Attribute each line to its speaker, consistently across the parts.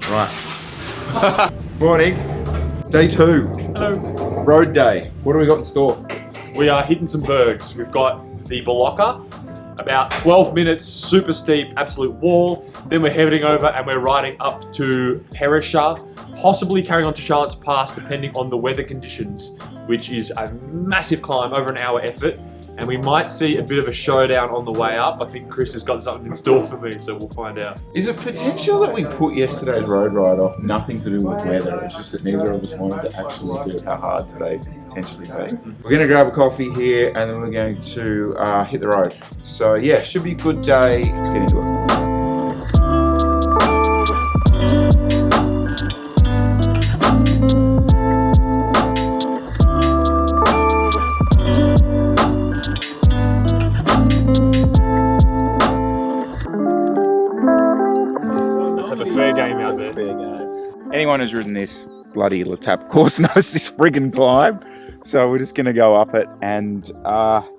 Speaker 1: Right. Morning. Day 2.
Speaker 2: Hello.
Speaker 1: Road day. What do we got in store?
Speaker 2: We are hitting some bergs. We've got the Beloka, about 12 minutes, super steep, absolute wall. Then we're heading over and we're riding up to Perisher, possibly carrying on to Charlotte's Pass depending on the weather conditions, which is a massive climb, over an hour effort. And we might see a bit of a showdown on the way up. I think Chris has got something in store for me, so we'll find out.
Speaker 1: Is it potential that we put yesterday's road ride off nothing to do with weather? It's just that neither of us wanted to actually do how hard today could potentially be. We're going to grab a coffee here and then we're going to hit the road. So yeah, should be a good day. Let's get into it. Anyone who's ridden this bloody Letap course knows this friggin' climb. So we're just going to go up it and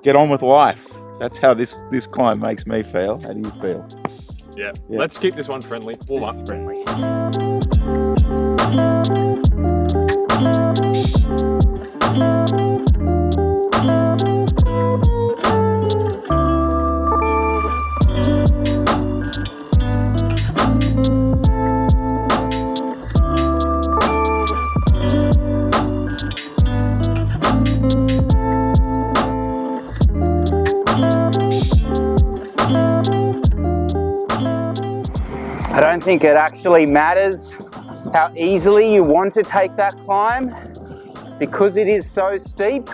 Speaker 1: get on with life. That's how this climb makes me feel. How do you feel?
Speaker 2: Yeah. Let's keep this one friendly. Warm up. Friendly.
Speaker 3: I don't think it actually matters how easily you want to take that climb, because it is so steep.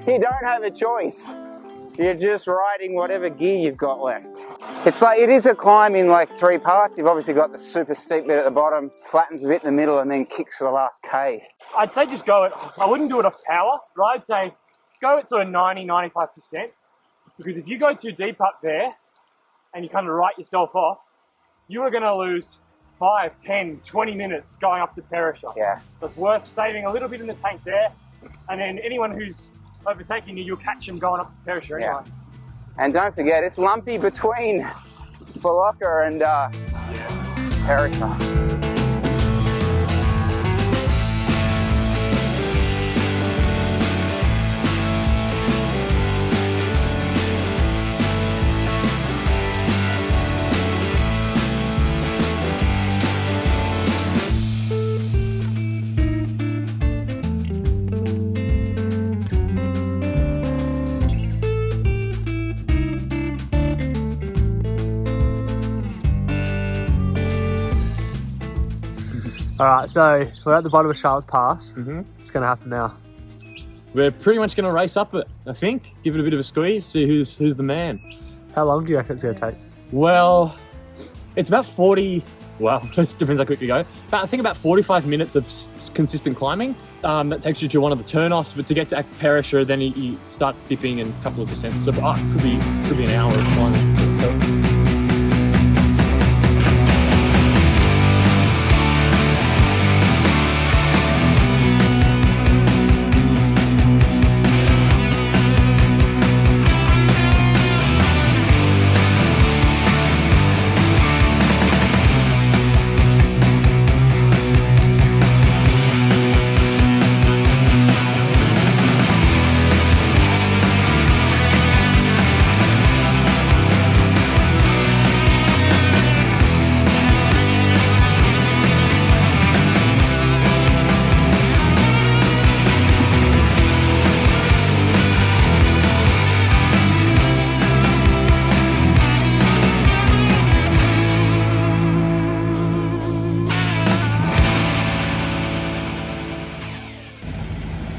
Speaker 3: You don't have a choice. You're just riding whatever gear you've got left. It's like, it is a climb in like 3 parts. You've obviously got the super steep bit at the bottom, flattens a bit in the middle, and then kicks for the last K.
Speaker 4: I'd say just go it. I wouldn't do it off power, right? I'd say go at sort of 90-95%, because if you go too deep up there and you kind of write yourself off, you are going to lose 5, 10, 20 minutes going up to Perisher.
Speaker 3: Yeah.
Speaker 4: So it's worth saving a little bit in the tank there, and then anyone who's overtaking you, you'll catch them going up to Perisher anyway.
Speaker 3: And don't forget, it's lumpy between Beloka and Perisher.
Speaker 5: Alright, so we're at the bottom of Charlotte's Pass. It's going to happen now.
Speaker 2: We're pretty much going to race up it, I think. Give it a bit of a squeeze, see who's the man.
Speaker 5: How long do you reckon it's going to take?
Speaker 2: Well, it's about 40, well, it depends how quick you go. I think about 45 minutes of consistent climbing. That takes you to one of the turn-offs, but to get to Perisher, then he starts dipping and a couple of descents. So it could be an hour of climbing. So,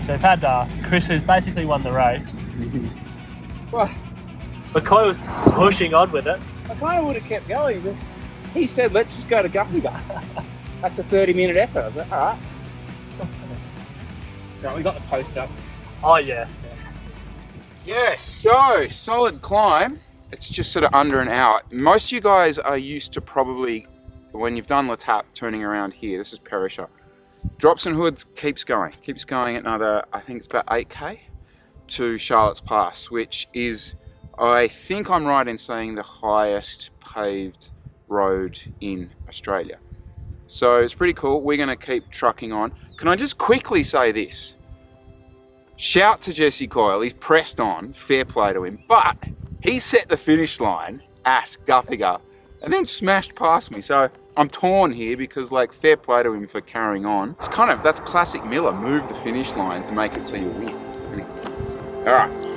Speaker 5: So we've had Chris, who's basically won the race.
Speaker 6: Well,
Speaker 5: McCoy was pushing on with it.
Speaker 6: I kind of would have kept going, but he said, let's just go to Guppiga. That's a 30-minute effort. I was like, all right. So we got the post up.
Speaker 5: Oh yeah.
Speaker 1: Yeah, so solid climb. It's just sort of under an hour. Most of you guys are used to probably, when you've done Letap, turning around here. This is Perisher. Drops and Hoods keeps going at another, I think it's about 8k to Charlotte's Pass, which is, I think I'm right in saying, the highest paved road in Australia. So it's pretty cool. We're going to keep trucking on. Can I just quickly say this? Shout to Jesse Coyle. He's pressed on. Fair play to him. But he set the finish line at Guthiga and then smashed past me. So I'm torn here because, like, fair play to him for carrying on. It's kind of, that's classic Miller. Move the finish line to make it so you win. All right.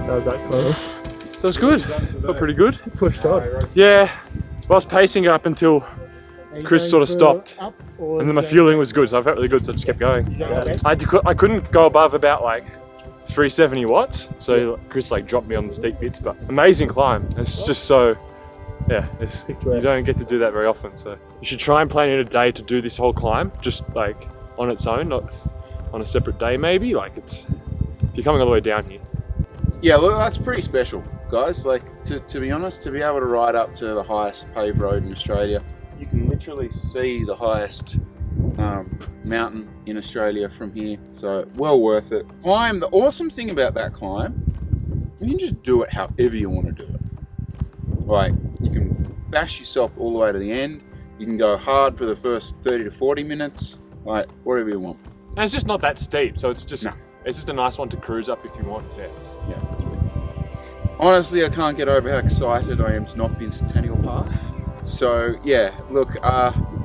Speaker 5: That was that close.
Speaker 2: So it was good. Felt pretty good.
Speaker 5: Pushed on.
Speaker 2: Yeah. I was pacing it up until Chris sort of stopped. And then my fueling was good, so I felt really good, so I just kept going.
Speaker 5: Yeah.
Speaker 2: I couldn't go above about like 370 watts, so Chris like dropped me on the steep bits, but amazing climb. It's just so, yeah, you don't get to do that very often, so you should try and plan in a day to do this whole climb, just like on its own, not on a separate day maybe. Like if you're coming all the way down here.
Speaker 1: Yeah, look, that's pretty special, guys. Like, to be honest, to be able to ride up to the highest paved road in Australia, you can literally see the highest mountain in Australia from here. So, well worth it. Climb, the awesome thing about that climb, you can just do it however you want to do it. Like, you can bash yourself all the way to the end. You can go hard for the first 30 to 40 minutes, like, whatever you want.
Speaker 2: And it's just not that steep, so it's just...
Speaker 1: No.
Speaker 2: It's just a nice one to cruise up if you want. Yeah.
Speaker 1: Honestly, I can't get over how excited I am to not be in Centennial Park. So yeah, look,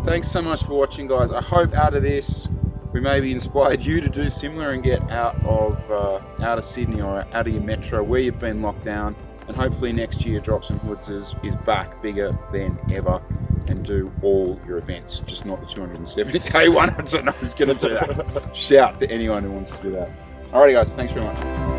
Speaker 1: thanks so much for watching, guys. I hope out of this we maybe inspired you to do similar and get out of Sydney or out of your metro where you've been locked down, and hopefully next year Drops and Hoods is back bigger than ever and do all your events, just not the 270k one. I don't know who's going to do that. Shout to anyone who wants to do that. Alrighty guys, thanks very much.